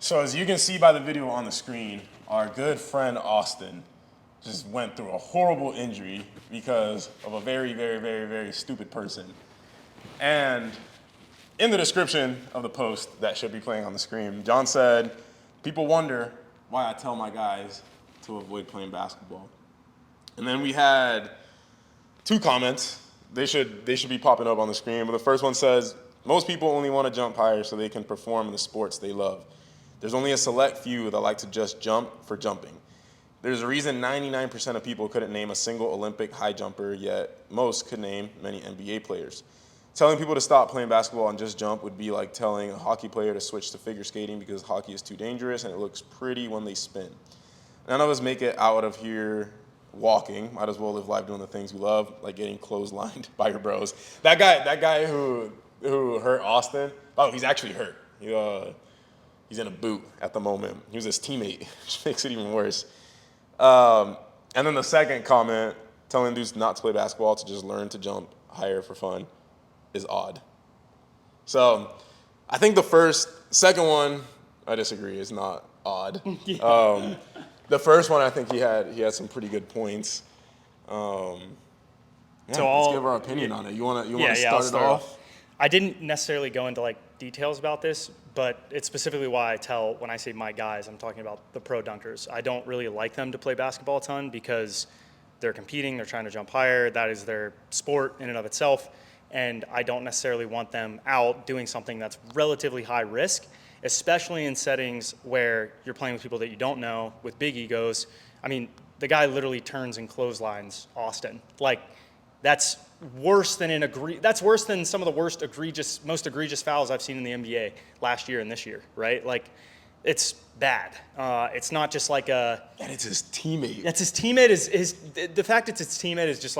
So as you can see by the video on the screen, our good friend Austin just went through a horrible injury because of a very, very, very, very stupid person. And in the description of the post that should be playing on the screen, John said, people wonder why I tell my guys to avoid playing basketball. And then we had 2 comments. They should be popping up on the screen. But the first one says, most people only want to jump higher so they can perform in the sports they love. There's only a select few that like to just jump for jumping. There's a reason 99% of people couldn't name a single Olympic high jumper, yet most could name many NBA players. Telling people to stop playing basketball and just jump would be like telling a hockey player to switch to figure skating because hockey is too dangerous and it looks pretty when they spin. None of us make it out of here walking. Might as well live life doing the things we love, like getting clotheslined by your bros. That guy who hurt Austin, oh, he's actually hurt. He's in a boot at the moment. He was his teammate, which makes it even worse. And then the second comment, telling dudes not to play basketball, to just learn to jump higher for fun, is odd. So I think second one, I disagree, is not odd. Yeah. The first one, I think he had some pretty good points. Let's give our opinion on it. You want to start it off? I didn't necessarily go into details about this, but it's specifically why when I say my guys, I'm talking about the pro dunkers. I don't really like them to play basketball a ton because they're competing, they're trying to jump higher. That is their sport in and of itself. And I don't necessarily want them out doing something that's relatively high risk, especially in settings where you're playing with people that you don't know with big egos. I mean, the guy literally turns and clotheslines Austin. That's worse than some of the most egregious fouls I've seen in the NBA last year and this year, right? It's bad. It's not just and it's his teammate. That's his teammate. The fact it's his teammate is just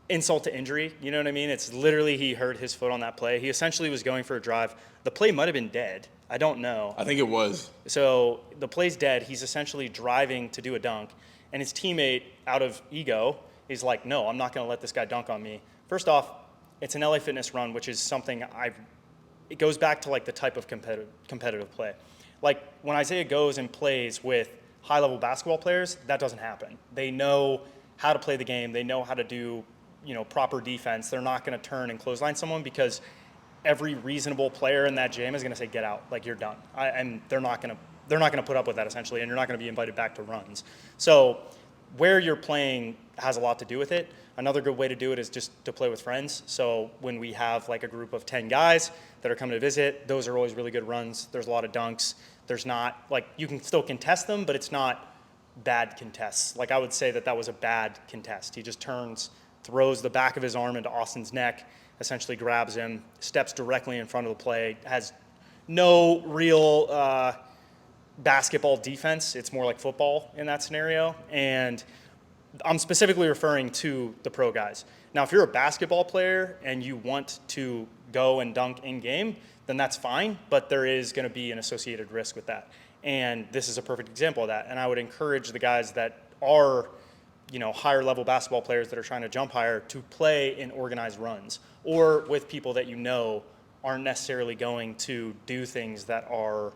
insult to injury. You know what I mean? It's literally he hurt his foot on that play. He essentially was going for a drive. The play might have been dead. I don't know. I think it was. So the play's dead. He's essentially driving to do a dunk, and his teammate, out of ego, he's like, no, I'm not going to let this guy dunk on me. First off, it's an LA Fitness run, which is something it goes back to the type of competitive play. When Isaiah goes and plays with high-level basketball players, that doesn't happen. They know how to play the game. They know how to do proper defense. They're not going to turn and clothesline someone because every reasonable player in that gym is going to say, get out, you're done. And they're not going to put up with that, essentially, and you're not going to be invited back to runs. So where you're playing has a lot to do with it. Another good way to do it is just to play with friends. So when we have a group of 10 guys that are coming to visit, those are always really good runs. There's a lot of dunks. There's not, you can still contest them, but it's not bad contests. I would say that was a bad contest. He just turns, throws the back of his arm into Austin's neck, essentially grabs him, steps directly in front of the play, has no real basketball defense. It's more like football in that scenario. And I'm specifically referring to the pro guys. Now, if you're a basketball player and you want to go and dunk in game, then that's fine, but there is going to be an associated risk with that. And this is a perfect example of that. And I would encourage the guys that are higher level basketball players that are trying to jump higher to play in organized runs or with people that aren't necessarily going to do things that are,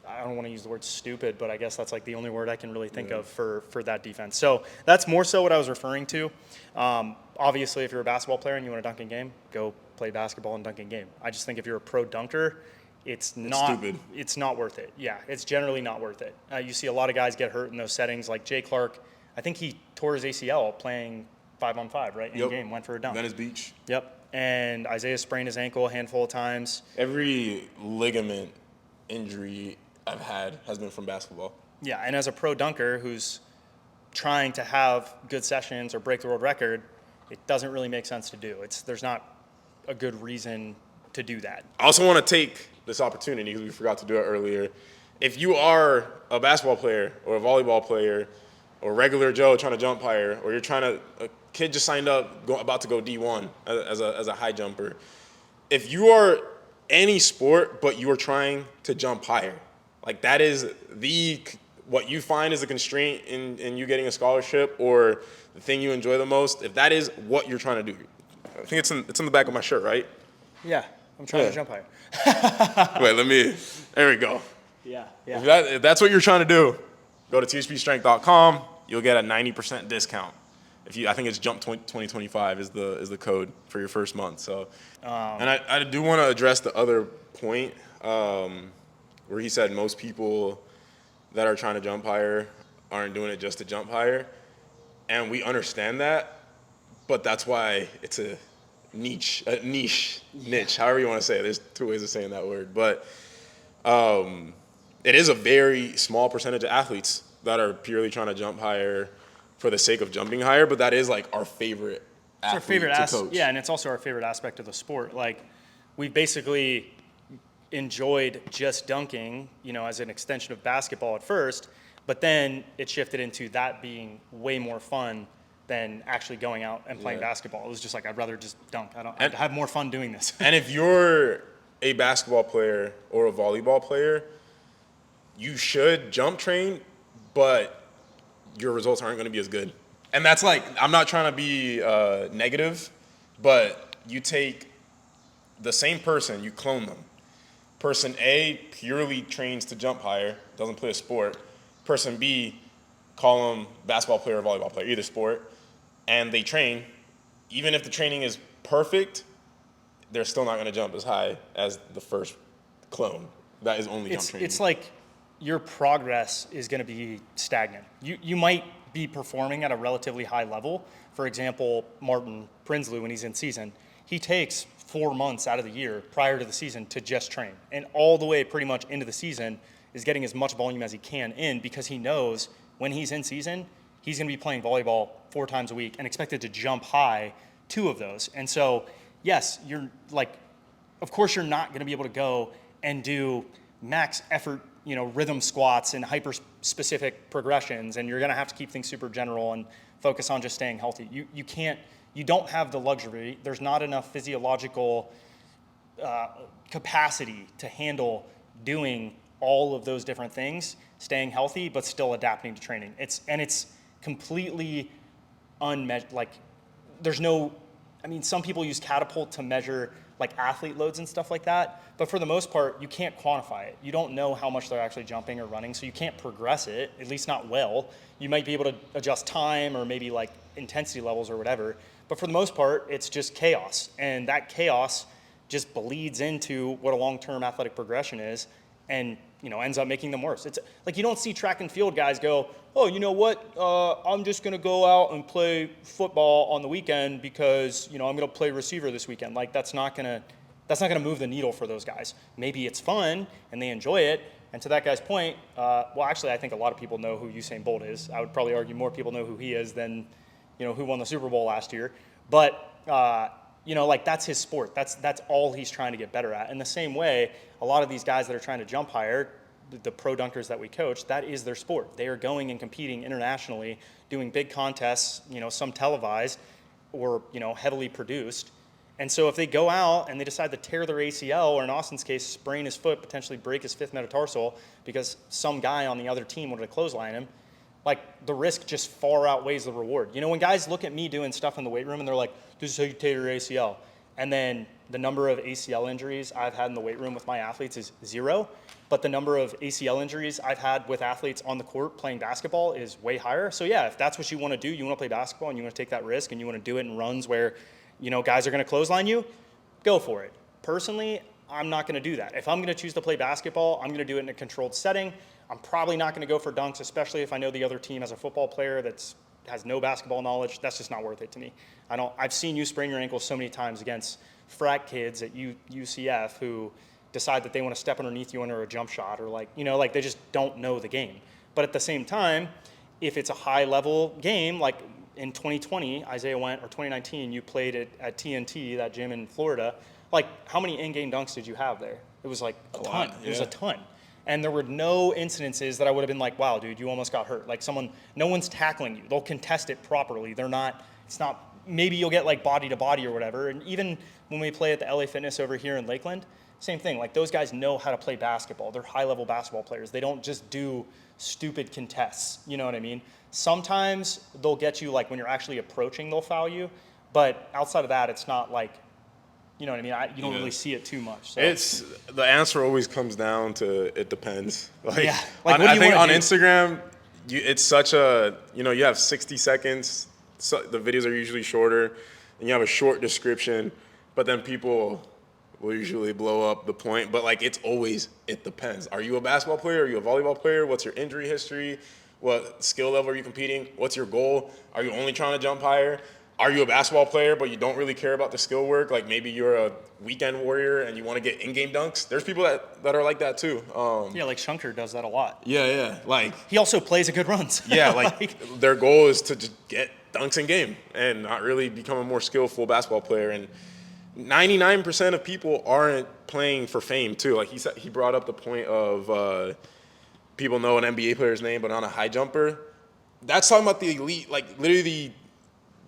I don't want to use the word stupid, but I guess that's the only word I can really think of for that defense. So that's more so what I was referring to. Obviously, if you're a basketball player and you want to dunk in game, go play basketball and dunk in game. I just think if you're a pro dunker, it's not worth it. Yeah, it's generally not worth it. You see a lot of guys get hurt in those settings, like Jay Clark. I think he tore his ACL playing 5-on-5, right? In game, went for a dunk. Venice Beach. Yep. And Isaiah sprained his ankle a handful of times. Every ligament injury I've had has been from basketball. Yeah, and as a pro dunker who's trying to have good sessions or break the world record, it doesn't really make sense to do. There's not a good reason to do that. I also want to take this opportunity, because we forgot to do it earlier. If you are a basketball player or a volleyball player or regular Joe trying to jump higher, or a kid just signed up, about to go D1 as a high jumper, if you are any sport but you are trying to jump higher, that is what you find is a constraint in you getting a scholarship or the thing you enjoy the most, if that is what you're trying to do. I think it's in the back of my shirt, right? Yeah. I'm trying to jump higher. Wait, there we go. Yeah. If that's what you're trying to do, go to thpstrength.com. You'll get a 90% discount. I think it's Jump 2025 is the code for your first month. So, and I do want to address the other point where he said most people that are trying to jump higher aren't doing it just to jump higher, and we understand that, but that's why it's a niche, however you want to say it. There's two ways of saying that word, but it is a very small percentage of athletes that are purely trying to jump higher for the sake of jumping higher, but that is like our favorite athlete to coach. Yeah, and it's also our favorite aspect of the sport. Like, we basically enjoyed just dunking, as an extension of basketball at first, but then it shifted into that being way more fun than actually going out and playing basketball. It was just like, I'd rather just dunk. I'd have more fun doing this. And if you're a basketball player or a volleyball player, you should jump train, but your results aren't going to be as good. And that's like, I'm not trying to be negative, but you take the same person, you clone them. Person A purely trains to jump higher, doesn't play a sport. Person B, call them basketball player or volleyball player, either sport, and they train. Even if the training is perfect, they're still not going to jump as high as the first clone. That is only jump training. It's like your progress is going to be stagnant. You might be performing at a relatively high level. For example, Martin Prinsloo, when he's in season, he takes 4 months out of the year prior to the season to just train. And all the way pretty much into the season is getting as much volume as he can in, because he knows when he's in season, he's going to be playing volleyball 4 times a week and expected to jump high 2 of those. And so, yes, you're like, of course you're not going to be able to go and do max effort, rhythm squats and hyper specific progressions, and you're going to have to keep things super general and focus on just staying healthy. You don't have the luxury. There's not enough physiological capacity to handle doing all of those different things, staying healthy, but still adapting to training. It's completely unmeasured. Like, there's no, some people use Catapult to measure like athlete loads and stuff like that, but for the most part, you can't quantify it. You don't know how much they're actually jumping or running, so you can't progress it, at least not well. You might be able to adjust time or maybe like intensity levels or whatever, but for the most part, it's just chaos. And that chaos just bleeds into what a long-term athletic progression is, and ends up making them worse. It's like, you don't see track and field guys go, oh, you know what? I'm just going to go out and play football on the weekend because I'm going to play receiver this weekend. Like, that's not going to move the needle for those guys. Maybe it's fun and they enjoy it. And to that guy's point, actually, I think a lot of people know who Usain Bolt is. I would probably argue more people know who he is than who won the Super Bowl last year. But like, that's his sport. That's all he's trying to get better at. In the same way, a lot of these guys that are trying to jump higher, the pro dunkers that we coach, that is their sport. They are going and competing internationally, doing big contests, some televised or heavily produced. And so if they go out and they decide to tear their ACL, or in Austin's case, sprain his foot, potentially break his 5th metatarsal because some guy on the other team wanted to clothesline him, like, the risk just far outweighs the reward. When guys look at me doing stuff in the weight room and they're like, this is how you tear your ACL, and then the number of ACL injuries I've had in the weight room with my athletes is 0, but the number of ACL injuries I've had with athletes on the court playing basketball is way higher. So yeah, if that's what you want to do, you want to play basketball and you want to take that risk and you want to do it in runs where, guys are going to clothesline you, go for it. Personally, I'm not going to do that. If I'm going to choose to play basketball, I'm going to do it in a controlled setting. I'm probably not going to go for dunks, especially if I know the other team has a football player that has no basketball knowledge. That's just not worth it to me. I've seen you sprain your ankle so many times against frat kids at UCF who decide that they want to step underneath you under a jump shot, or like they just don't know the game. But at the same time, if it's a high level game, like in 2020, Isaiah went, or 2019, you played at TNT, that gym in Florida, like, how many in-game dunks did you have there? It was like a ton. It was a ton. And there were no incidences that I would have been like, wow, dude, you almost got hurt. Like, no one's tackling you. They'll contest it properly. Maybe you'll get like body to body or whatever. And even when we play at the LA Fitness over here in Lakeland, same thing. Like, those guys know how to play basketball. They're high-level basketball players. They don't just do stupid contests. You know what I mean? Sometimes they'll get you, like, when you're actually approaching, they'll foul you. But outside of that, it's not like You know what I mean? You don't really see it too much. So. It's the answer always comes down to it depends. Like, Yeah. Like, what do I you think wanna on do? Instagram, it's such a you have 60 seconds. So the videos are usually shorter, and you have a short description, but then people will usually blow up the point. But like it's always it depends. Are you a basketball player? Are you a volleyball player? What's your injury history? What skill level are you competing? What's your goal? Are you only trying to jump higher? Are you a basketball player, but you don't really care about the skill work? Like maybe you're a weekend warrior and you want to get in-game dunks. There's people that are like that too. Yeah, like Shunker does that a lot. Yeah. Like He also plays a good runs. yeah, like their goal is to just get dunks in game and not really become a more skillful basketball player. And 99% of people aren't playing for fame too. Like he brought up the point of people know an NBA player's name, but not a high jumper. That's talking about the elite, like literally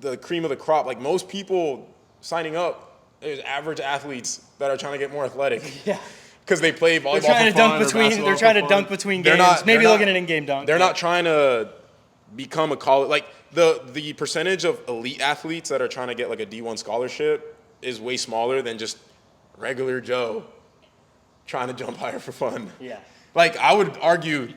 the cream of the crop. Like most people signing up, there's average athletes that are trying to get more athletic. Yeah. Because they play volleyball They're trying for to fun dunk or between. basketball They're trying for to fun. dunk between They're games. not- Maybe they're they'll not- get an in-game dunk. They're not trying to become a college. Like the percentage of elite athletes that are trying to get like a D1 scholarship is way smaller than just regular Joe trying to jump higher for fun. Yeah. Like I would argue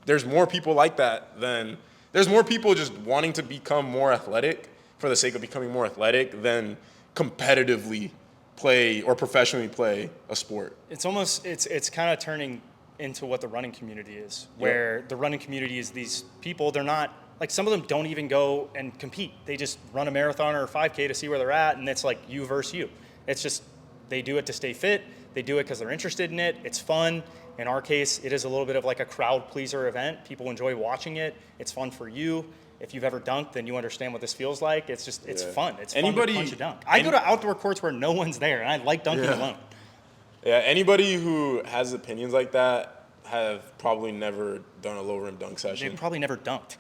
there's more people like that than there's more people just wanting to become more athletic for the sake of becoming more athletic than competitively play or professionally play a sport. It's almost it's kind of turning into what the running community is, where the running community is these people. They're not like some of them don't even go and compete. They just run a marathon or a 5K to see where they're at, and it's like you versus you. It's just they do it to stay fit. They do it because they're interested in it. It's fun. In our case, it is a little bit of like a crowd pleaser event. People enjoy watching it. It's fun for you. If you've ever dunked, then you understand what this feels like. It's just, it's fun. It's fun to punch a dunk. I go to outdoor courts where no one's there, and I like dunking alone. Yeah, anybody who has opinions like that have probably never done a low rim dunk session. They've probably never dunked.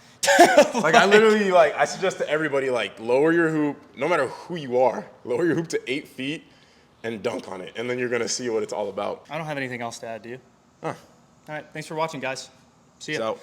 Like I literally I suggest to everybody lower your hoop, no matter who you are, lower your hoop to 8 feet and dunk on it, and then you're gonna see what it's all about. I don't have anything else to add, do you? Huh. All right, thanks for watching, guys. See ya. So.